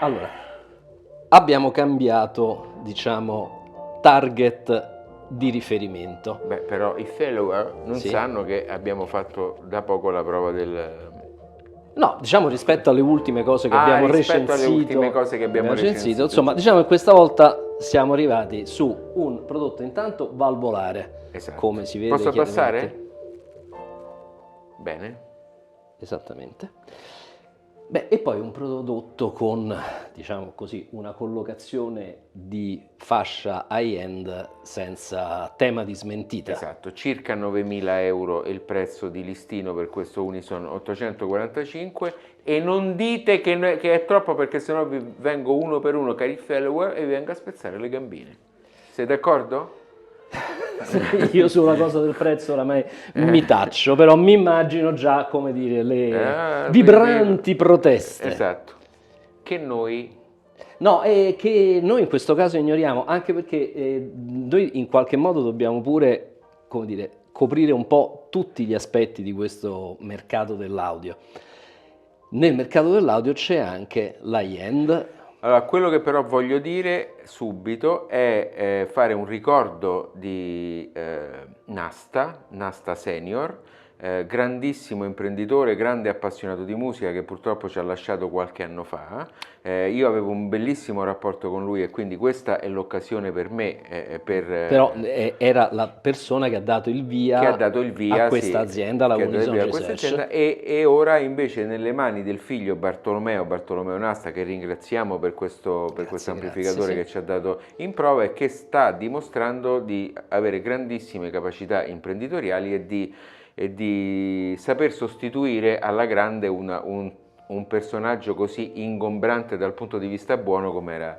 Allora, abbiamo cambiato, diciamo, target di riferimento. Beh, però i follower non Sì. sanno che abbiamo fatto da poco la prova del... No, diciamo rispetto alle ultime cose che abbiamo rispetto recensito. alle ultime cose che abbiamo recensito, Insomma, giusto. diciamo che questa volta siamo arrivati su un prodotto intanto valvolare, Esatto. come si vede Posso chiaramente. abbassare? Bene. Esattamente. Beh, e poi un prodotto con, diciamo così, una collocazione di fascia high-end senza tema di smentita. Esatto, circa 9.000 euro è il prezzo di listino per questo Unison 845 e non dite che è troppo perché sennò vi vengo uno per uno, cari follower, e vi vengo a spezzare le gambine. Siete d'accordo? Io sulla cosa del prezzo oramai mi taccio, però mi immagino già, come dire, le vibranti proteste. Esatto. Che noi... No, che noi in questo caso ignoriamo, anche perché noi in qualche modo dobbiamo pure, come dire, coprire un po' tutti gli aspetti di questo mercato dell'audio. Nel mercato dell'audio c'è anche l'high-end. Allora, quello che però voglio dire subito è fare un ricordo di Nasta Senior, grandissimo imprenditore, grande appassionato di musica che purtroppo ci ha lasciato qualche anno fa. Io avevo un bellissimo rapporto con lui e quindi questa è l'occasione per me Però era la persona che ha dato il via, a questa azienda, la Unison Research. E ora invece nelle mani del figlio Bartolomeo Nasta, che ringraziamo per questo amplificatore che ci ha dato in prova e che sta dimostrando di avere grandissime capacità imprenditoriali e di saper sostituire alla grande un personaggio così ingombrante dal punto di vista buono come era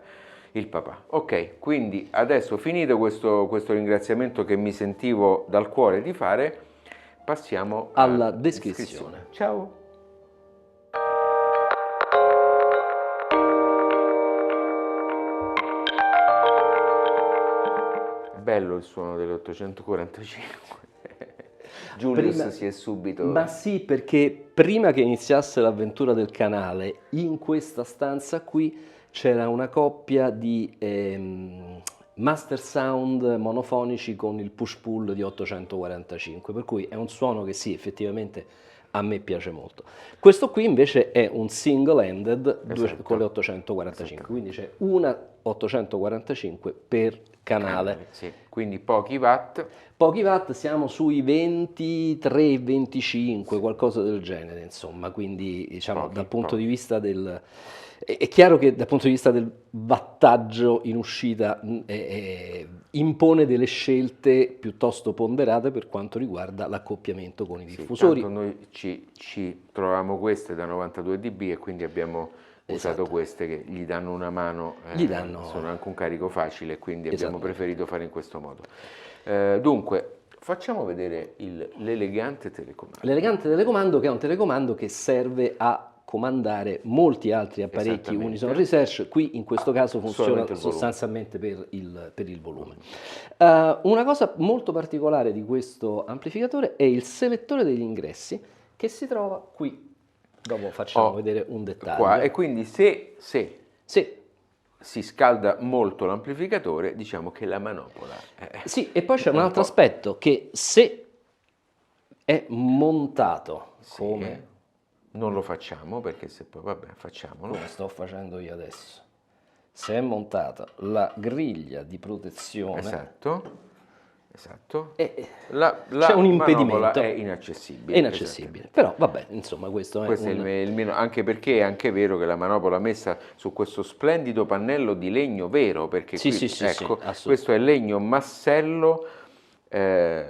il papà. Ok, quindi adesso finito questo ringraziamento che mi sentivo dal cuore di fare, passiamo alla descrizione. Ciao! Bello il suono dell'845. Julius si è subito... Ma sì, perché prima che iniziasse l'avventura del canale, in questa stanza qui c'era una coppia di master sound monofonici con il push-pull di 845, per cui è un suono che sì, effettivamente a me piace molto. Questo qui invece è un single-ended con le 845, quindi c'è una 845 per canale. Sì, quindi pochi watt. Pochi watt, siamo sui 23-25, qualcosa del genere, insomma, quindi diciamo dal punto di vista del... È chiaro che dal punto di vista del wattaggio in uscita impone delle scelte piuttosto ponderate per quanto riguarda l'accoppiamento con i diffusori. Noi ci trovavamo queste da 92 dB e quindi abbiamo usato queste che gli danno una mano, sono anche un carico facile, quindi abbiamo preferito fare in questo modo. Dunque, facciamo vedere l'elegante telecomando. L'elegante telecomando, che è un telecomando che serve a comandare molti altri apparecchi Unison Research, qui in questo caso funziona sostanzialmente per il volume. Una cosa molto particolare di questo amplificatore è il selettore degli ingressi che si trova qui. Dopo facciamo vedere un dettaglio. Qua, e quindi se si scalda molto l'amplificatore, diciamo che la manopola... Sì, e poi c'è un altro aspetto, che se è montato come... Non lo facciamo, perché se poi, vabbè, facciamolo. Come sto facendo io adesso. Se è montata la griglia di protezione... Esatto. C'è un impedimento. È inaccessibile. È inaccessibile. Però vabbè, insomma, questo è il meno, anche perché è anche vero che la manopola messa su questo splendido pannello di legno vero, perché questo è legno massello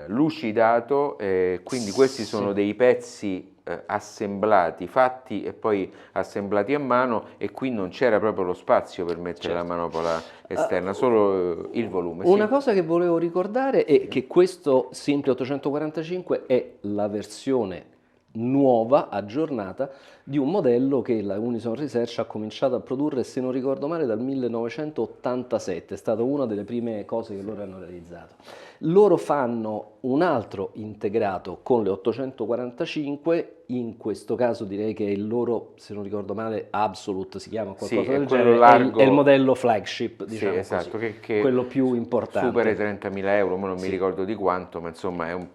lucidato, quindi questi sono dei pezzi assemblati, fatti e poi assemblati a mano, e qui non c'era proprio lo spazio per mettere la manopola esterna, solo il volume. Una cosa che volevo ricordare è che questo Simply 845 è la versione nuova, aggiornata, di un modello che la Unison Research ha cominciato a produrre, se non ricordo male, dal 1987, è stata una delle prime cose che loro hanno realizzato. Loro fanno un altro integrato con le 845, in questo caso direi che è il loro, se non ricordo male, Absolute si chiama, qualcosa Sì, è del quello genere, largo. è il modello flagship, Sì, diciamo esatto, così, che quello più importante. supera i 30.000 euro, ma non mi Sì. ricordo di quanto, ma insomma è un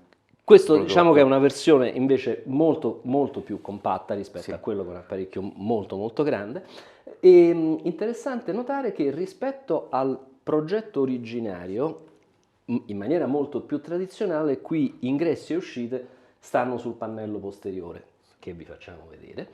Questo prodotto. diciamo che è una versione invece molto, molto più compatta rispetto Sì. a quello con un apparecchio molto, molto grande. E interessante notare che rispetto al progetto originario, in maniera molto più tradizionale, qui ingressi e uscite stanno sul pannello posteriore, che vi facciamo vedere,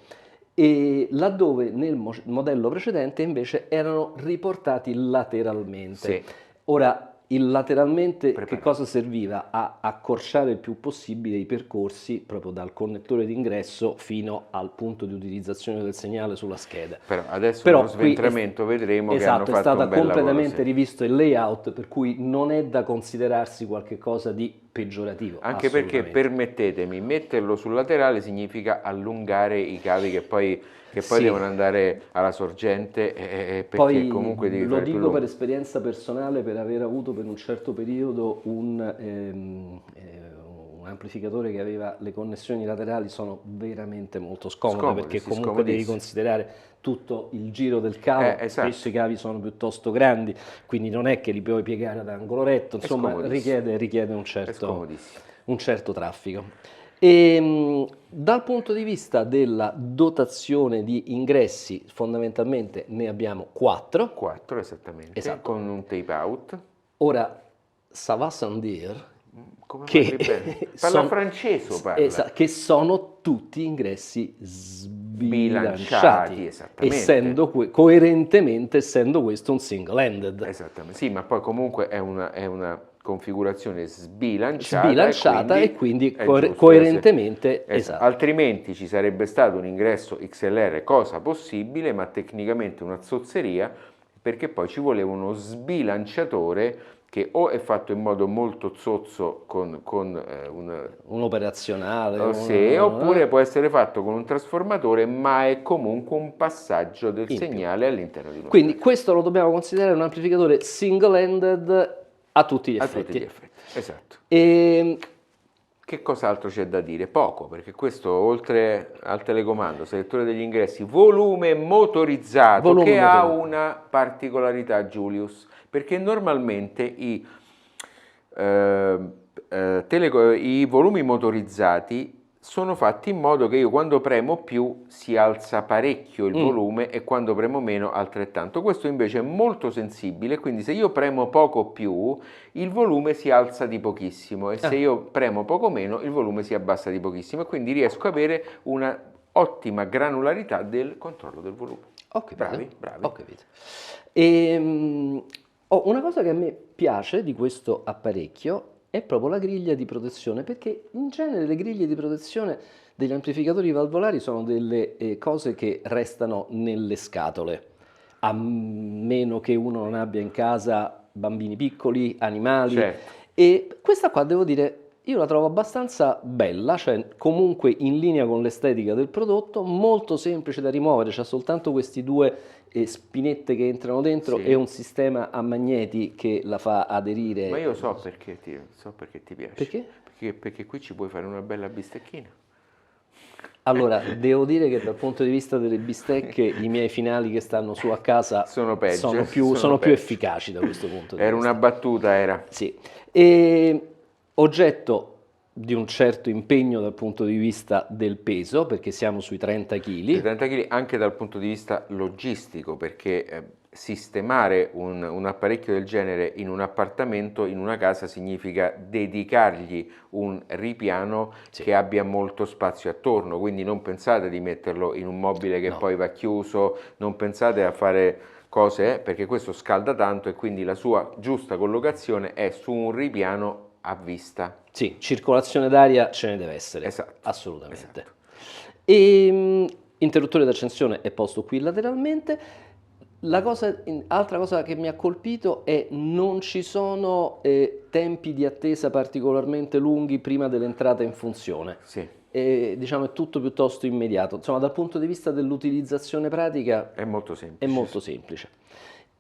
e laddove nel modello precedente invece erano riportati lateralmente. Sì. Ora, il lateralmente che Preparato. cosa serviva? A accorciare il più possibile i percorsi proprio dal connettore d'ingresso fino al punto di utilizzazione del segnale sulla scheda. Però adesso Però nello qui sventramento vedremo che esatto, hanno è fatto stata un bel lavoro. completamente Sì. rivisto il layout, per cui non è da considerarsi qualcosa di peggiorativo. Anche perché, assolutamente. permettetemi, metterlo sul laterale significa allungare i cavi che poi Sì. devono andare alla sorgente, perché Poi comunque devi lo fare più dico per lungo. esperienza personale, per aver avuto per un certo periodo un amplificatore che aveva le connessioni laterali, sono veramente molto scomode, Scomodi, perché sì, comunque devi scomodissimi. considerare tutto il giro del cavo, Esatto. spesso i cavi sono piuttosto grandi, quindi non è che li puoi piegare ad angolo retto, insomma scomodissimo. richiede un È scomodissimo. certo traffico. E, dal punto di vista della dotazione di ingressi, fondamentalmente ne abbiamo 4. 4 esattamente, Esatto. con un tape out. Ora, ça va sans dire Come che parli bene? Parla francese o parla? che sono tutti ingressi Bilanciati, sbilanciati, esattamente. coerentemente essendo questo un single-handed. Esattamente, sì, ma poi comunque è una configurazione sbilanciata, Sbilanciata e quindi è giusto coerentemente, esatto. Altrimenti ci sarebbe stato un ingresso XLR, cosa possibile, ma tecnicamente una zozzeria, perché poi ci voleva uno sbilanciatore che o è fatto in modo molto zozzo con un operazionale, sì, oppure può essere fatto con un trasformatore, ma è comunque un passaggio del segnale all'interno di uno Quindi stereo. questo lo dobbiamo considerare un amplificatore single-handed a tutti gli A effetti. tutti gli effetti, esatto. E Che cos'altro c'è da dire? Poco, perché questo oltre al telecomando, selettore degli ingressi, volume motorizzato, che ha una particolarità, Julius, perché normalmente i volumi motorizzati sono fatti in modo che io quando premo più si alza parecchio il volume e quando premo meno altrettanto. Questo invece è molto sensibile, quindi se io premo poco più il volume si alza di pochissimo e se io premo poco meno il volume si abbassa di pochissimo e quindi riesco ad avere una ottima granularità del controllo del volume. ho capito, Bravi. ho capito. Una cosa che a me piace di questo apparecchio è proprio la griglia di protezione, perché in genere le griglie di protezione degli amplificatori valvolari sono delle cose che restano nelle scatole, a meno che uno non abbia in casa bambini piccoli, animali. Certo. E questa qua devo dire, io la trovo abbastanza bella, cioè comunque in linea con l'estetica del prodotto, molto semplice da rimuovere, c'ha soltanto questi due spinette che entrano dentro Sì. e un sistema a magneti che la fa aderire. Ma io so perché ti piace. Perché? Perché qui ci puoi fare una bella bistecchina. Allora, devo dire che dal punto di vista delle bistecche i miei finali che stanno su a casa sono peggio, sono più efficaci da questo punto di Era vista. una battuta, era. Sì. E oggetto di un certo impegno dal punto di vista del peso, perché siamo sui 30 kg. 30 kg anche dal punto di vista logistico, perché sistemare un apparecchio del genere in un appartamento, in una casa, significa dedicargli un ripiano che abbia molto spazio attorno, quindi non pensate di metterlo in un mobile che poi va chiuso, non pensate a fare cose, perché questo scalda tanto e quindi la sua giusta collocazione è su un ripiano a vista. Sì, circolazione d'aria ce ne deve essere, esatto, assolutamente. Esatto. E interruttore d'accensione è posto qui lateralmente. Altra cosa che mi ha colpito è non ci sono tempi di attesa particolarmente lunghi prima dell'entrata in funzione. Sì. diciamo è tutto piuttosto immediato. Insomma, dal punto di vista dell'utilizzazione pratica È molto è semplice. molto semplice.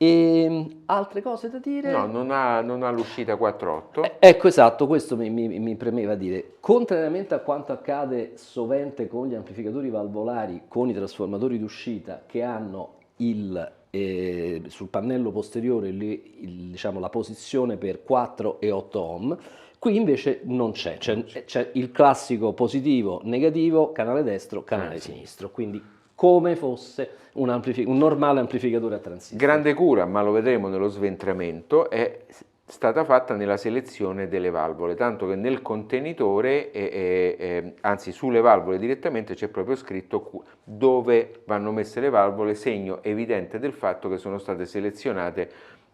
E altre cose da dire? No, non ha l'uscita 4.8. Ecco, esatto, questo mi premeva dire. Contrariamente a quanto accade sovente con gli amplificatori valvolari, con i trasformatori d'uscita che hanno sul pannello posteriore diciamo, la posizione per 4 e 8 ohm, qui invece non c'è, c'è il classico positivo, negativo, canale destro, canale sinistro, quindi come fosse un normale amplificatore a transistor. Grande cura, ma lo vedremo nello sventramento, è stata fatta nella selezione delle valvole, tanto che nel contenitore, anzi sulle valvole direttamente, c'è proprio scritto dove vanno messe le valvole, segno evidente del fatto che sono state selezionate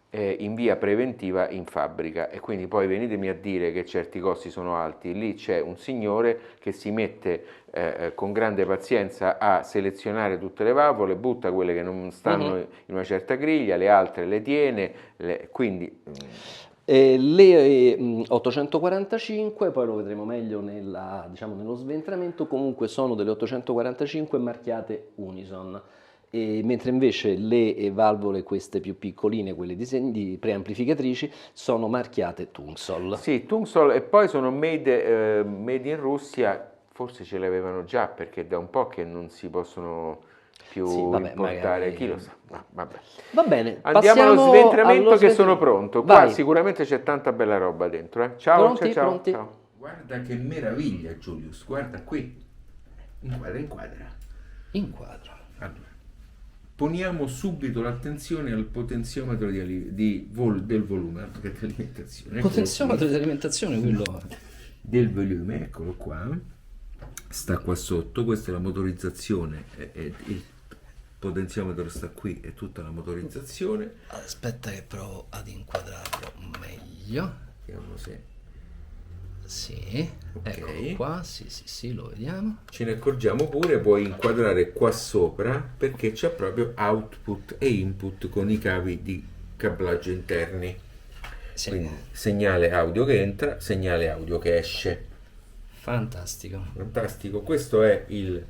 in via preventiva in fabbrica. E quindi poi venitemi a dire che certi costi sono alti. Lì c'è un signore che si mette con grande pazienza a selezionare tutte le valvole, butta quelle che non stanno in una certa griglia, le altre le tiene, quindi le 845, poi lo vedremo meglio diciamo, nello sventramento, comunque sono delle 845 marchiate Unison. Mentre invece le valvole, queste più piccoline, quelle di preamplificatrici, sono marchiate Tunxol. Sì, Tunxol, e poi sono made in Russia, forse ce le avevano già perché da un po' che non si possono più importare, magari, chi lo sa. Vabbè. Va bene, andiamo allo sventramento che sono pronto. Qua Vai. Sicuramente c'è tanta bella roba dentro. Ciao, Pronti, ciao, pronti. Ciao. Guarda che meraviglia, Julius, guarda qui. Inquadra. Allora, poniamo subito l'attenzione al potenziometro del volume di alimentazione. Potenziometro di alimentazione, quello del volume, eccolo qua. Sta qua sotto, questa è la motorizzazione, il potenziometro sta qui, è tutta la motorizzazione. Aspetta che provo ad inquadrarlo meglio. Vediamo se... Sì, okay. Eccolo qua, sì, lo vediamo. Ce ne accorgiamo pure, puoi inquadrare qua sopra perché c'è proprio output e input con i cavi di cablaggio interni. Sì. Quindi segnale audio che entra, segnale audio che esce. Fantastico. Questo è il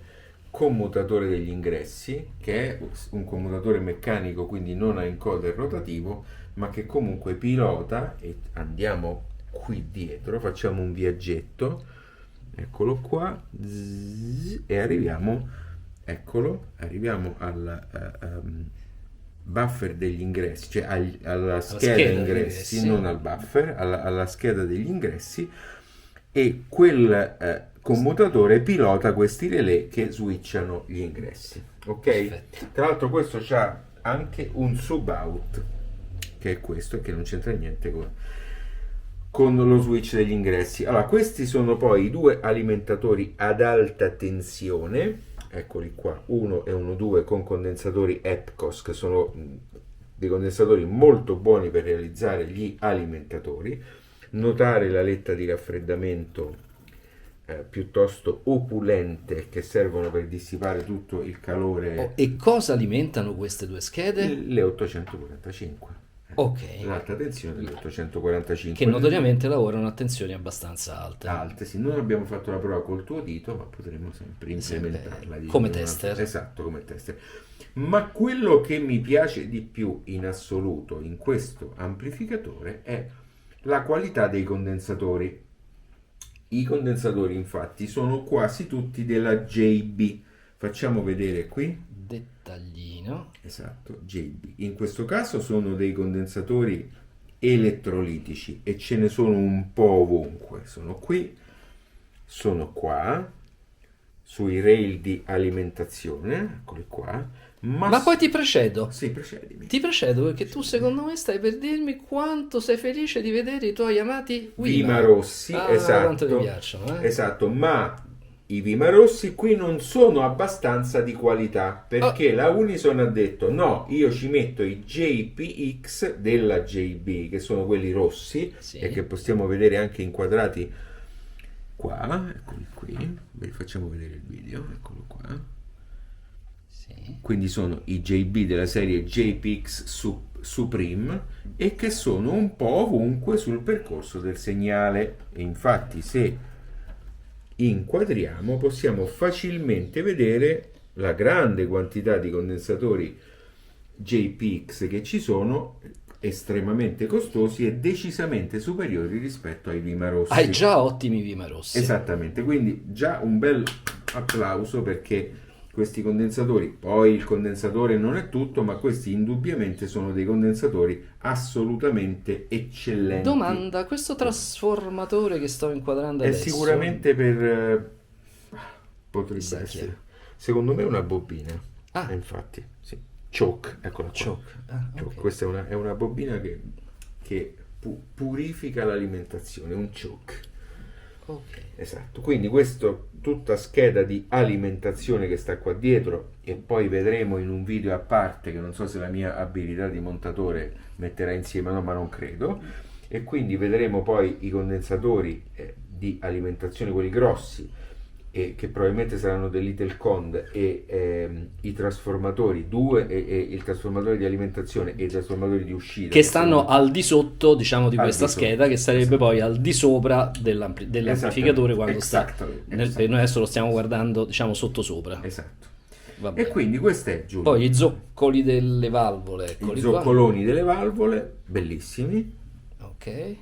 commutatore degli ingressi, che è un commutatore meccanico, quindi non a encoder rotativo, ma che comunque pilota, e andiamo qui dietro, facciamo un viaggetto, eccolo qua, e arriviamo al buffer degli ingressi, cioè alla scheda ingressi, non al buffer, alla scheda degli ingressi, e quel commutatore pilota questi relè che switchano gli ingressi. Ok? Perfetto. Tra l'altro questo c'ha anche un sub-out, che è questo, che non c'entra niente con lo switch degli ingressi. Allora, questi sono poi i due alimentatori ad alta tensione, eccoli qua, 1 e 1.2 con condensatori EPCOS, che sono dei condensatori molto buoni per realizzare gli alimentatori. Notare la letta di raffreddamento piuttosto opulente, che servono per dissipare tutto il calore. E cosa alimentano queste due schede? Le 845. Ok. L'alta tensione delle 845. Che notoriamente lavorano a tensioni abbastanza alte. Alte, sì. Non abbiamo fatto la prova col tuo dito, ma potremo sempre implementarla. Come tester. Esatto, come tester. Ma quello che mi piace di più in assoluto in questo amplificatore è la qualità dei condensatori. I condensatori infatti sono quasi tutti della JB. Facciamo vedere qui. Dettaglino. Esatto, JB. In questo caso sono dei condensatori elettrolitici e ce ne sono un po' ovunque. Sono qui, sono qua, sui rail di alimentazione, eccoli qua. Ma poi ti precedo. Sì, precedimi. Ti precedo perché tu secondo me stai per dirmi quanto sei felice di vedere i tuoi amati Vima Rossi. Esatto. Quanto ti piacciono, Esatto, ma i Vima Rossi qui non sono abbastanza di qualità, perché la Unison ha detto no, io ci metto i JPX della JB, che sono quelli rossi, sì, e che possiamo vedere anche inquadrati qua, eccoli qui, vi facciamo vedere il video, eccolo qua. Quindi sono i JB della serie JPX Supreme, e che sono un po' ovunque sul percorso del segnale. E infatti se inquadriamo possiamo facilmente vedere la grande quantità di condensatori JPX che ci sono, estremamente costosi e decisamente superiori rispetto ai Vimarossi. Hai già ottimi Vimarossi. Esattamente, quindi già un bel applauso perché questi condensatori, poi il condensatore non è tutto, ma questi indubbiamente sono dei condensatori assolutamente eccellenti. Domanda, questo trasformatore che sto inquadrando È adesso sicuramente per... potrebbe Chissà chi essere. è. Secondo me è una bobina. Ah. Infatti, sì. Choke, eccola qua. Choke. Ah, Choke. ok. Questa è una bobina che purifica l'alimentazione, un choke. Ok. Esatto, quindi questo tutta scheda di alimentazione che sta qua dietro e poi vedremo in un video a parte che non so se la mia abilità di montatore metterà insieme, no, ma non credo, e quindi vedremo poi i condensatori di alimentazione, quelli grossi, e che probabilmente saranno dell'Italcond, e i trasformatori, il trasformatore di alimentazione e i trasformatori di uscita Che stanno al di sotto, diciamo, di Al questa di sotto, scheda, che sarebbe esatto. poi al di sopra dell'amplificatore quando sta. Exactly. Noi adesso lo stiamo guardando, diciamo, sottosopra. Esatto. Va E bene. quindi questo è Giulio. Poi i zoccoli delle valvole, I eccoli qua. zoccoloni delle valvole, bellissimi. Ok.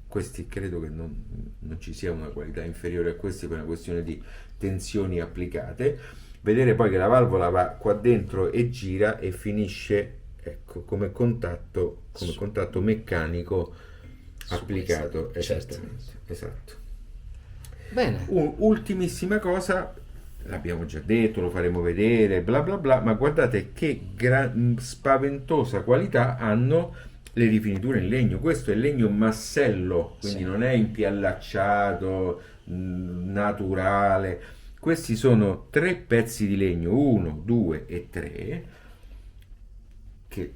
Questi credo che non ci sia una qualità inferiore a questi per una questione di tensioni applicate. Vedere poi che la valvola va qua dentro e gira e finisce, ecco, come contatto meccanico Su applicato. questo, Esattamente, esatto. Bene. Ultimissima cosa, l'abbiamo già detto, lo faremo vedere, bla bla bla, ma guardate che spaventosa qualità hanno le rifiniture in legno. Questo è legno massello, quindi Sì. non è impiallacciato, naturale. Questi sono 3 pezzi di legno, 1, 2 e 3, che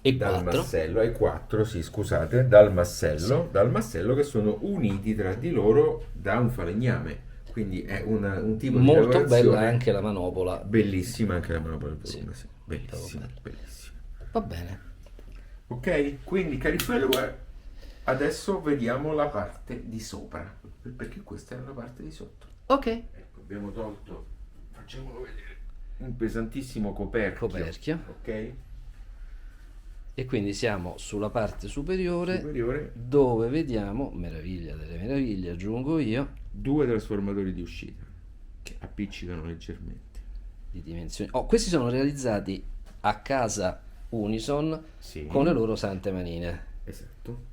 E dal 4. massello, ai 4, sì, scusate, dal massello che sono uniti tra di loro da un falegname. Quindi è un tipo di Molto lavorazione bella anche la manopola. bellissima, anche la manopola del Sì. volume, sì. Bellissima, Proprio bella. bellissima. Va bene. Ok, quindi cari follower, adesso vediamo la parte di sopra, perché questa è la parte di sotto. Ok. Ecco, abbiamo tolto, facciamolo vedere, un pesantissimo coperchio. Ok? E quindi siamo sulla parte superiore Superiore, dove vediamo, meraviglia delle meraviglie, aggiungo io, 2 trasformatori di uscita che appiccicano leggermente. di dimensioni. Oh, questi sono realizzati a casa Unison Sì. con le loro sante manine. Esatto.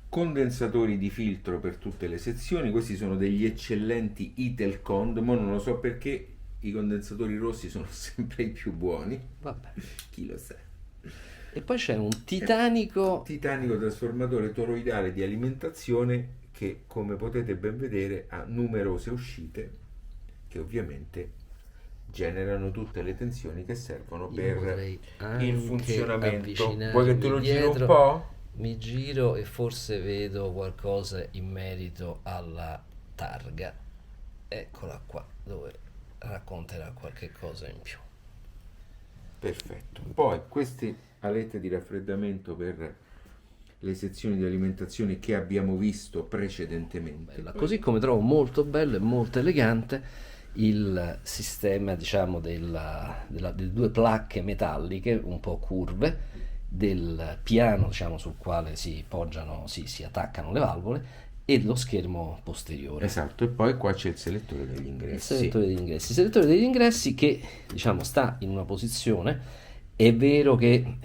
Condensatori di filtro per tutte le sezioni. Questi sono degli eccellenti Italcond, ma non lo so perché i condensatori rossi sono sempre i più buoni. Vabbè. Chi lo sa. E poi c'è un titanico. Titanico trasformatore toroidale di alimentazione che, come potete ben vedere, ha numerose uscite che ovviamente generano tutte le tensioni che servono Io per vorrei anche il funzionamento. avvicinarmi Vuoi che te lo giri un dietro? po'? Mi giro e forse vedo qualcosa in merito alla targa. Eccola qua, dove racconterà qualche cosa in più. Perfetto. Poi queste alette di raffreddamento per le sezioni di alimentazione che abbiamo visto precedentemente. Bella. Così come trovo molto bello e molto elegante il sistema, diciamo, delle due placche metalliche un po' curve del piano, diciamo, sul quale si poggiano, si attaccano le valvole, e lo schermo posteriore. Esatto, e poi qua c'è il selettore degli Il ingressi. selettore degli ingressi. Il selettore degli ingressi che, diciamo, sta in una posizione, è vero che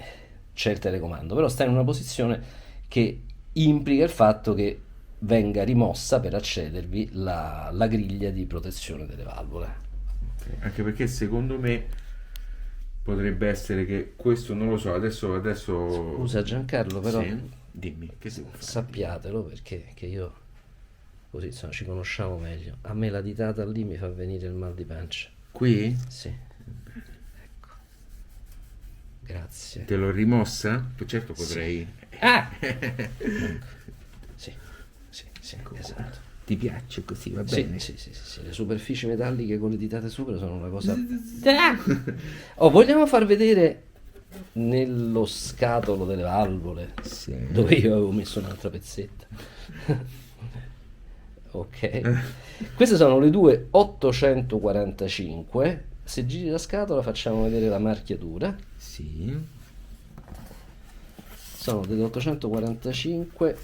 c'è il telecomando, però sta in una posizione che implica il fatto che venga rimossa per accedervi la griglia di protezione delle valvole. Ok, anche perché secondo me potrebbe essere che questo, non lo so, adesso Scusa Giancarlo, però Sì, dimmi, che devo fare? sappiatelo perché che io così insomma ci conosciamo meglio. A me la ditata lì mi fa venire il mal di pancia. Qui? Sì. Ecco. Grazie. Te l'ho rimossa? Certo potrei... Ah! Sì, sì, esatto. Ti piace così, va Sì, bene? sì, le superfici metalliche con le ditate sopra sono una cosa... Oh, vogliamo far vedere nello scatolo delle valvole Sì. dove io avevo messo un'altra pezzetta. Ok. Queste sono le due 845. Se giri la scatola facciamo vedere la marchiatura. Sì. Sono delle 845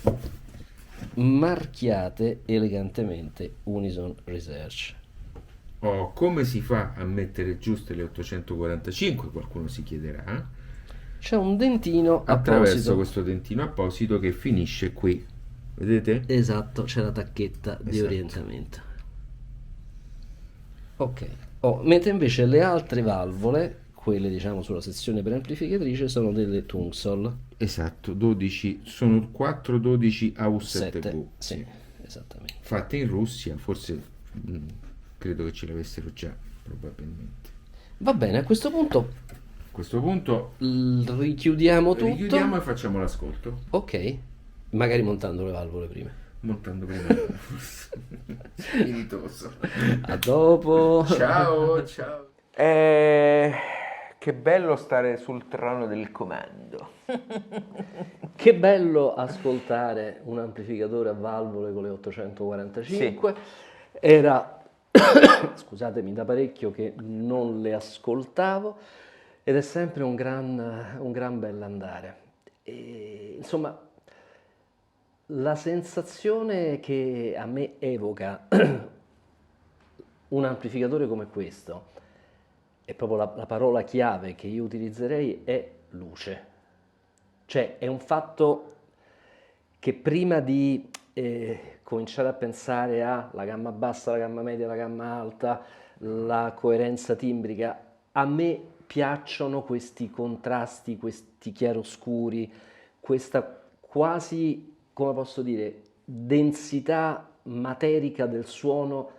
marchiate elegantemente Unison Research. Oh, come si fa a mettere giuste le 845? Qualcuno si chiederà. C'è un dentino Attraverso apposito. questo dentino apposito che finisce qui. Vedete? Esatto, c'è la tacchetta di Esatto. orientamento. Ok. Oh, mentre invece le altre valvole, quelle diciamo sulla sezione preamplificatrice, sono delle Tungsol Esatto, 12, sono 412 7. AU7V, Sì, sì. esattamente. Fatte in Russia, forse credo che ce l'avessero già, probabilmente. Va bene, a questo punto A questo punto richiudiamo tutto. richiudiamo e facciamo l'ascolto, Ok, magari montando le valvole prima. montando prima. Spiritoso. A dopo. Ciao, ciao. Che bello stare sul trono del comando. Che bello ascoltare un amplificatore a valvole con le 845. Era, scusatemi, da parecchio che non le ascoltavo ed è sempre un gran bell'andare. Insomma, la sensazione che a me evoca un amplificatore come questo, è proprio la parola chiave che io utilizzerei, è luce. Cioè è un fatto che prima di cominciare a pensare alla gamma bassa, la gamma media, la gamma alta, la coerenza timbrica, a me piacciono questi contrasti, questi chiaroscuri, questa quasi, come posso dire, densità materica del suono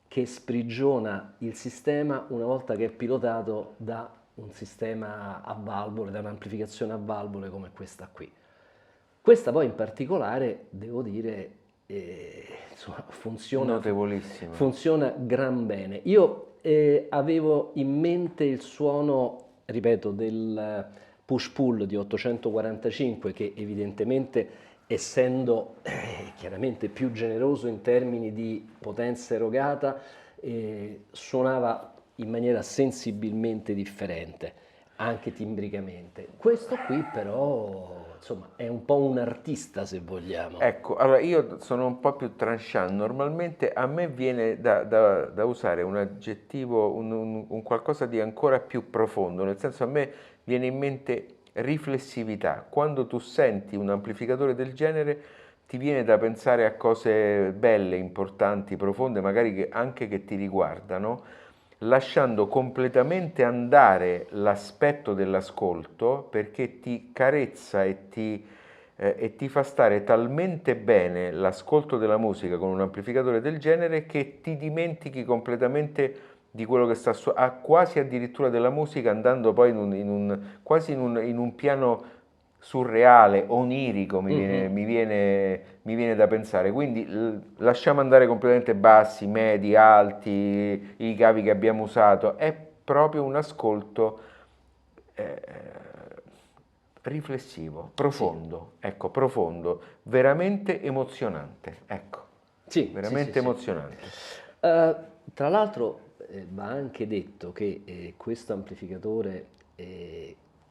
che sprigiona il sistema una volta che è pilotato da un sistema a valvole, da un'amplificazione a valvole come questa qui. Questa poi in particolare, devo dire, insomma, Notevolissimo. funziona gran bene. Io avevo in mente il suono, ripeto, del push-pull di 845 che evidentemente, essendo chiaramente più generoso in termini di potenza erogata, suonava in maniera sensibilmente differente, anche timbricamente. Questo qui però, insomma, è un po' un artista se vogliamo. Ecco, allora io sono un po' più tranchant. Normalmente a me viene da usare un aggettivo, un qualcosa di ancora più profondo, nel senso a me viene in mente riflessività. Quando tu senti un amplificatore del genere ti viene da pensare a cose belle, importanti, profonde, magari anche che ti riguardano, lasciando completamente andare l'aspetto dell'ascolto perché ti carezza e ti fa stare talmente bene l'ascolto della musica con un amplificatore del genere che ti dimentichi completamente di quello che sta quasi addirittura della musica, andando poi quasi in un piano surreale, onirico, mi viene da pensare. Quindi lasciamo andare completamente bassi, medi, alti, i cavi che abbiamo usato. È proprio un ascolto riflessivo, Sì, profondo, ecco, profondo, veramente emozionante, ecco, sì, sì, sì, veramente sì. emozionante. Eh, Tra l'altro va anche detto che questo amplificatore,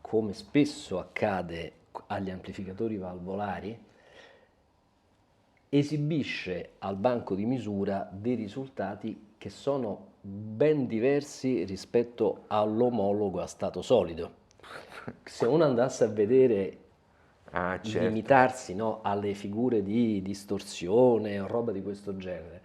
come spesso accade agli amplificatori valvolari, esibisce al banco di misura dei risultati che sono ben diversi rispetto all'omologo a stato solido. Se uno andasse a vedere, Ah, certo. limitarsi, no, alle figure di distorsione o roba di questo genere,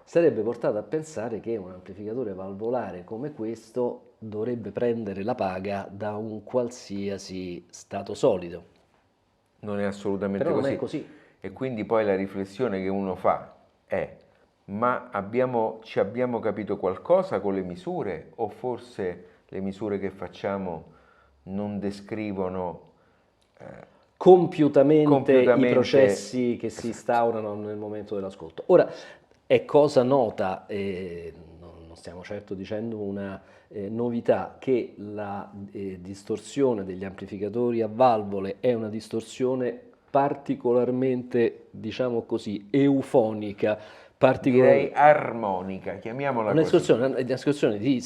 sarebbe portato a pensare che un amplificatore valvolare come questo dovrebbe prendere la paga da un qualsiasi stato solido. Non è assolutamente Però non è così. così. E quindi poi la riflessione che uno fa è, ma ci abbiamo capito qualcosa con le misure o forse le misure che facciamo non descrivono Compiutamente i compiutamente... processi che si Esatto. instaurano nel momento dell'ascolto. Ora, è cosa nota, e non stiamo certo dicendo una novità, che la distorsione degli amplificatori a valvole è una distorsione particolarmente, diciamo così, eufonica, direi armonica, chiamiamola così. Un'escursione di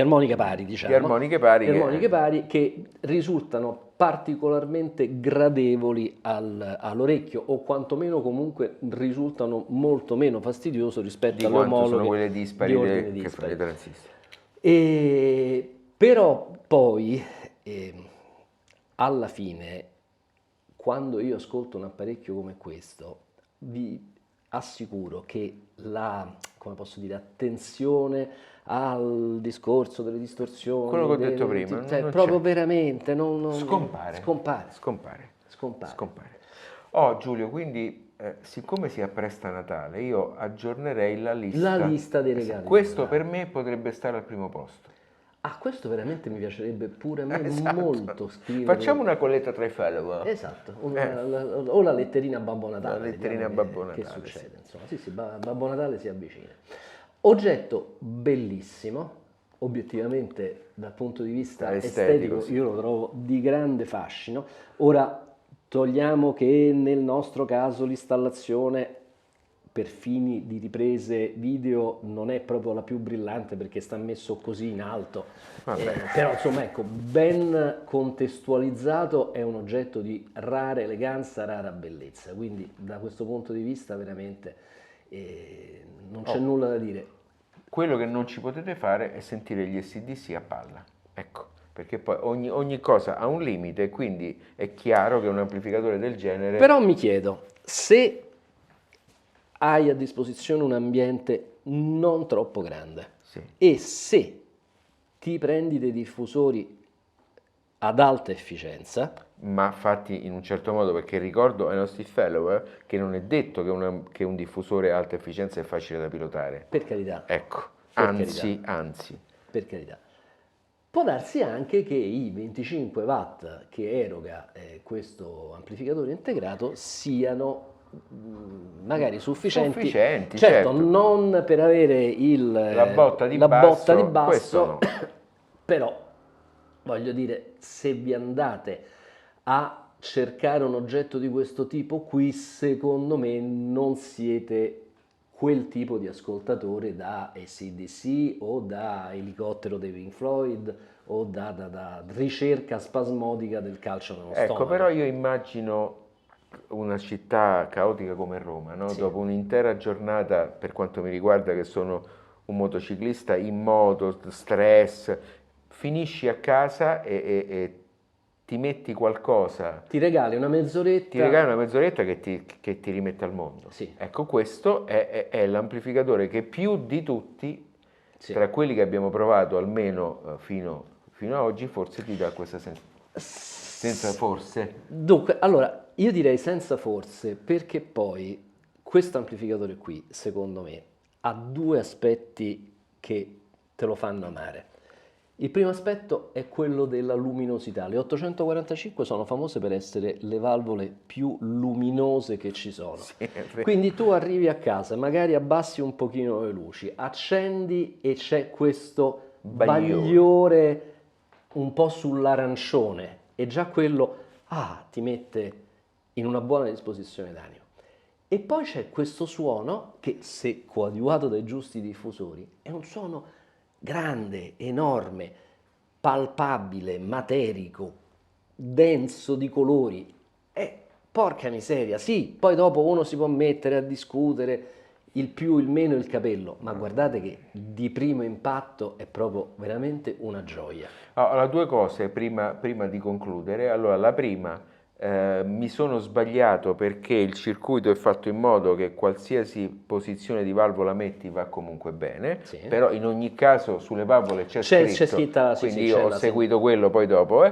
armoniche pari, diciamo. Di armoniche pari. Di armoniche pari che risultano particolarmente gradevoli all'orecchio, o quantomeno comunque risultano molto meno fastidioso rispetto alle omologhe sono quelle dispari di ordine che fanno i dispari. transistor. Però poi, alla fine, quando io ascolto un apparecchio come questo, vi assicuro che come posso dire, attenzione al discorso delle distorsioni, quello che ho detto prima, cioè non proprio c'è. veramente Scompare. Oh Giulio, quindi siccome si appresta Natale, io aggiornerei la lista dei regali. Questo per me potrebbe stare al primo posto. Questo veramente mi piacerebbe pure a me Esatto. molto scrivere. Facciamo una colletta tra i follower. Esatto, o la letterina a Babbo Natale. La letterina a Babbo Natale. Che succede, insomma. Sì, Babbo Natale si avvicina. Oggetto bellissimo, obiettivamente dal punto di vista estetico sì. io lo trovo di grande fascino. Ora, togliamo che nel nostro caso l'installazione per fini di riprese video non è proprio la più brillante perché sta messo così in alto, però insomma ecco, ben contestualizzato è un oggetto di rara eleganza, rara bellezza, quindi da questo punto di vista veramente non c'è nulla da dire. Quello che non ci potete fare è sentire gli SDC a palla, ecco, perché poi ogni cosa ha un limite, quindi è chiaro che un amplificatore del genere... Però mi chiedo, se hai a disposizione un ambiente non troppo grande, sì, e se ti prendi dei diffusori ad alta efficienza, ma fatti in un certo modo, perché ricordo ai nostri follower che non è detto che un diffusore a alta efficienza è facile da pilotare. per carità. Ecco, Per anzi. Per carità. Può darsi anche che i 25 watt che eroga questo amplificatore integrato siano magari sufficienti, certo, non per avere la botta di basso, no. però voglio dire, se vi andate a cercare un oggetto di questo tipo, qui secondo me non siete quel tipo di ascoltatore da AC/DC o da elicottero dei Pink Floyd o da ricerca spasmodica del calcio nello stomaco. Ecco, però io immagino una città caotica come Roma, no? Sì. Dopo un'intera giornata, per quanto mi riguarda che sono un motociclista in moto, stress, finisci a casa e ti metti qualcosa. Ti regali una mezz'oretta. Che ti rimette al mondo. Sì. Ecco, questo è l'amplificatore che più di tutti, tra quelli che abbiamo provato almeno fino a oggi, forse ti dà questa senza forse. Dunque, allora, io direi senza forse, perché poi questo amplificatore qui, secondo me, ha due aspetti che te lo fanno amare. Il primo aspetto è quello della luminosità. Le 845 sono famose per essere le valvole più luminose che ci sono. Sì, quindi tu arrivi a casa, magari abbassi un pochino le luci, accendi e c'è questo bagliore un po' sull'arancione e già quello ti mette in una buona disposizione d'animo. E poi c'è questo suono che, se coadiuvato dai giusti diffusori, è un suono grande, enorme, palpabile, materico, denso di colori. Porca miseria, sì, poi dopo uno si può mettere a discutere il più, il meno, il capello, ma guardate che di primo impatto è proprio veramente una gioia. Allora, due cose prima di concludere. Allora, la prima, mi sono sbagliato perché il circuito è fatto in modo che qualsiasi posizione di valvola metti va comunque bene, Sì. Però in ogni caso sulle valvole c'è scritta, quindi io ho seguito quello poi dopo.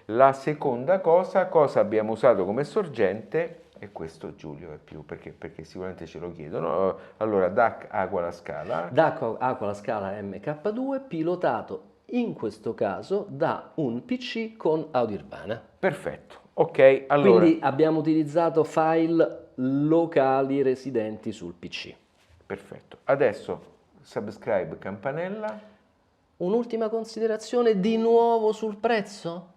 La seconda cosa abbiamo usato come sorgente? E questo Giulio è più perché sicuramente ce lo chiedono. Allora, DAC Aqua la Scala. DAC Aqua la Scala MK2 pilotato in questo caso da un PC con Audirbana. Perfetto, ok. Allora, quindi abbiamo utilizzato file locali residenti sul PC. Perfetto. Adesso subscribe, campanella. Un'ultima considerazione di nuovo sul prezzo?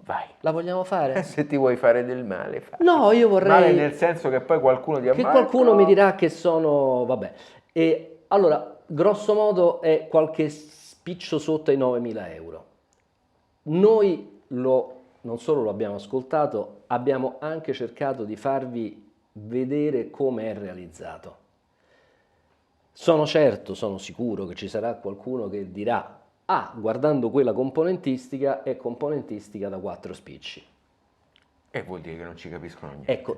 vai. La vogliamo fare? Se ti vuoi fare del male, fai. No, io vorrei... Male nel senso che poi qualcuno ti Che ammazza. qualcuno mi dirà che sono... vabbè. E allora, grosso modo è qualche spiccio sotto ai 9.000 euro. Noi non solo lo abbiamo ascoltato, abbiamo anche cercato di farvi vedere come è realizzato. Sono certo, sono sicuro che ci sarà qualcuno che dirà: ah, guardando quella componentistica è componentistica da 4 spicci. E vuol dire che non ci capiscono niente. Ecco,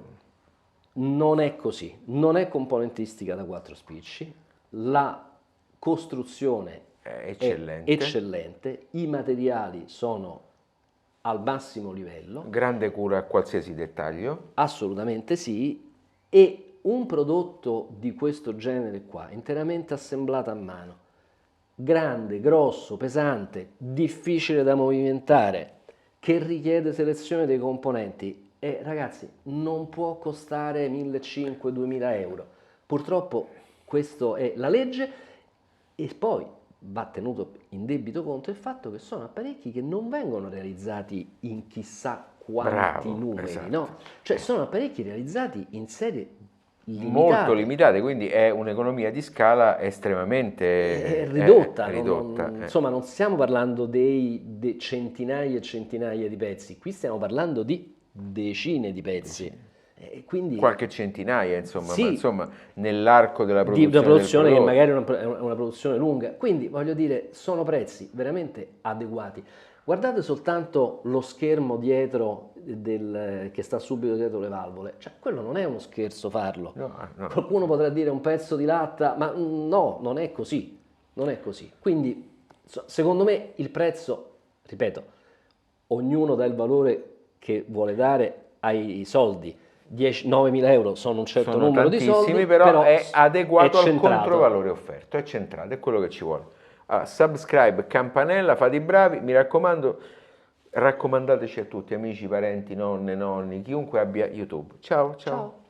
non è così, non è componentistica da 4 spicci, la costruzione È è eccellente, i materiali sono al massimo livello, grande cura a qualsiasi dettaglio. assolutamente sì, e un prodotto di questo genere qua, interamente assemblato a mano, grande, grosso, pesante, difficile da movimentare, che richiede selezione dei componenti, e ragazzi, non può costare 1.500-2.000 euro. Purtroppo questa è la legge, e poi va tenuto in debito conto il fatto che sono apparecchi che non vengono realizzati in chissà quanti numeri, esatto. no? Cioè sono apparecchi realizzati in serie limitate. Molto limitate, quindi è un'economia di scala estremamente ridotta. ridotta. Insomma, non stiamo parlando di centinaia e centinaia di pezzi, qui stiamo parlando di decine di pezzi. Quindi, qualche centinaia, insomma, sì, ma insomma, nell'arco della di produzione, una produzione del che prodotto. magari è una produzione lunga. Quindi voglio dire, sono prezzi veramente adeguati. Guardate soltanto lo schermo dietro che sta subito dietro le valvole, cioè quello non è uno scherzo farlo. No. Qualcuno potrà dire un pezzo di latta, ma no, non è così, non è così. Quindi secondo me il prezzo, ripeto, ognuno dà il valore che vuole dare ai soldi. 9.000 euro sono un certo Sono numero di tantissimi, soldi, però è adeguato al centrato. controvalore offerto, è centrato, è quello che ci vuole. Allora, subscribe, campanella, fate i bravi, mi raccomando, raccomandateci a tutti, amici, parenti, nonne, nonni, chiunque abbia YouTube. Ciao. Ciao.